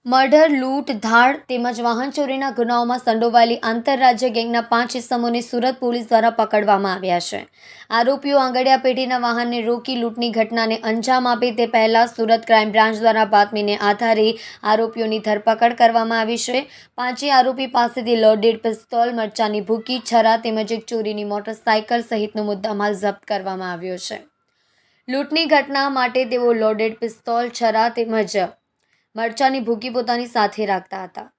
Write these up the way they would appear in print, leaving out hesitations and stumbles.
Murder, લૂંટ, ધાડ તેમજ વાહન ચોરીના ગુનાઓમાં સંડોવાયેલી આંતરરાજ્ય ગેંગના 5 ઇસમોને સુરત પોલીસ દ્વારા પકડવામાં આવ્યા છે. આરોપીઓ આંગડિયા પેઢીના વાહનને રોકી લૂંટની ઘટનાને અંજામ આપે તે પહેલા સુરત ક્રાઇમ બ્રાન્ચ દ્વારા બાતમીને આધારે આરોપીઓની ધરપકડ કરવામાં આવી છે. પાંચેય આરોપી પાસેથી લોડેડ પિસ્તોલ, મરચાની ભૂકી, છરા તેમજ એક ચોરીની મોટરસાઇકલ સહિતનો મુદ્દામાલ જપ્ત કરવામાં આવ્યો છે. લૂંટની ઘટના માટે તેઓ લોડેડ પિસ્તોલ, છરા તેમજ મરચાની ભૂકી પોતાની સાથે રાખતા હતા.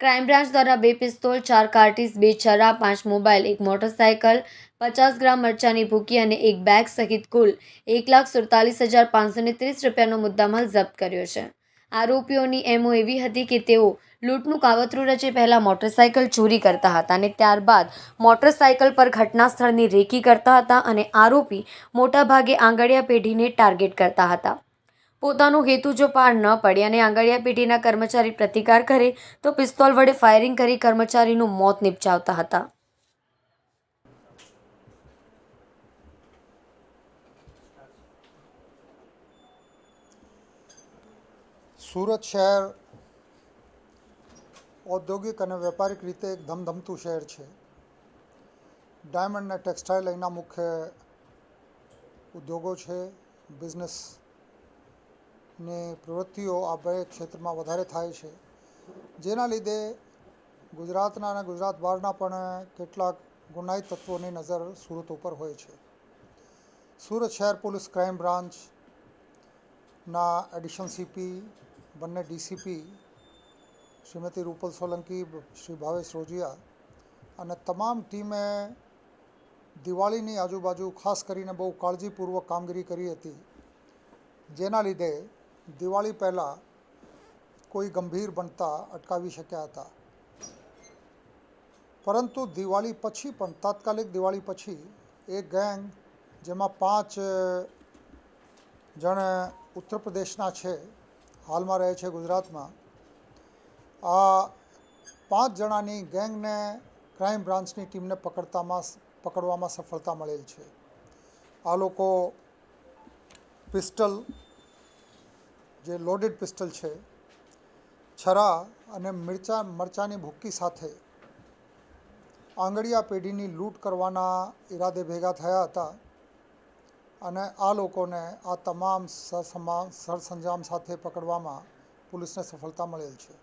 ક્રાઇમ બ્રાન્ચ દ્વારા 2 પિસ્તોલ, 4 કાર્ટીઝ, 2 છરા, 5 મોબાઈલ, 1 મોટરસાઇકલ, 50 ગ્રામ મરચાની ભૂકી અને 1 બેગ સહિત કુલ 1,47,530 રૂપિયાનો મુદ્દામાલ જપ્ત કર્યો છે. આરોપીઓની એમો એવી હતી કે તેઓ લૂંટનું કાવતરું રચે પહેલા મોટરસાઇકલ ચોરી કરતા હતા અને ત્યારબાદ મોટરસાઇકલ પર ઘટના સ્થળની રેકી કરતા હતા અને આરોપી મોટાભાગે આંગડિયા પેઢીને ટાર્ગેટ કરતા હતા. પોતાનો હેતુ જો પાર ન પડે અને આંગડિયા પેઢીના કર્મચારી પ્રતિકાર કરે તો પિસ્તોલ વડે ફાયરિંગ કરી કર્મચારીનું મોત નિપજાવતા હતા. સુરત શહેર ઔદ્યોગિક અને વેપારિક રીતે એક ધમધમતું શહેર છે. ડાયમંડ અને ટેક્સટાઇલ અહીંના મુખ્ય ઉદ્યોગો છે. બિઝનેસની પ્રવૃત્તિઓ આ બે ક્ષેત્રમાં વધારે થાય છે, જેના લીધે ગુજરાતના અને ગુજરાત બહારના પણ કેટલાક ગુનાહિત તત્વોની નજર સુરત ઉપર હોય છે. સુરત શહેર પોલીસ ક્રાઇમ બ્રાન્ચના એડિશનલ સીપી, બંને ડીસીપી શ્રીમતી રૂપલ સોલંકી, શ્રી ભાવેશ રોજિયા અને તમામ ટીમે દિવાળીની આજુબાજુ ખાસ કરીને બહુ કાળજીપૂર્વક કામગીરી કરી હતી, જેના લીધે દિવાળી પહેલાં કોઈ ગંભીર બનતા અટકાવી શક્યા હતા. પરંતુ દિવાળી પછી પણ તાત્કાલિક દિવાળી પછી એક ગેંગ, જેમાં 5 જણ ઉત્તર પ્રદેશના છે, હાલમાં રહે છે ગુજરાતમાં, આ 5 જણાની ગેંગને ક્રાઇમ બ્રાન્ચની ટીમને પકડવામાં સફળતા મળેલ છે. આ લોકો પિસ્ટલ, જે લોડેડ પિસ્ટલ છે, છરા અને મરચાની ભૂકી સાથે આંગડિયા પેઢીની લૂંટ કરવાના ઈરાદે ભેગા થયા હતા અને આ લોકોને આ તમામ સરસંજામ સાથે પકડવામાં પોલીસને સફળતા મળેલ છે.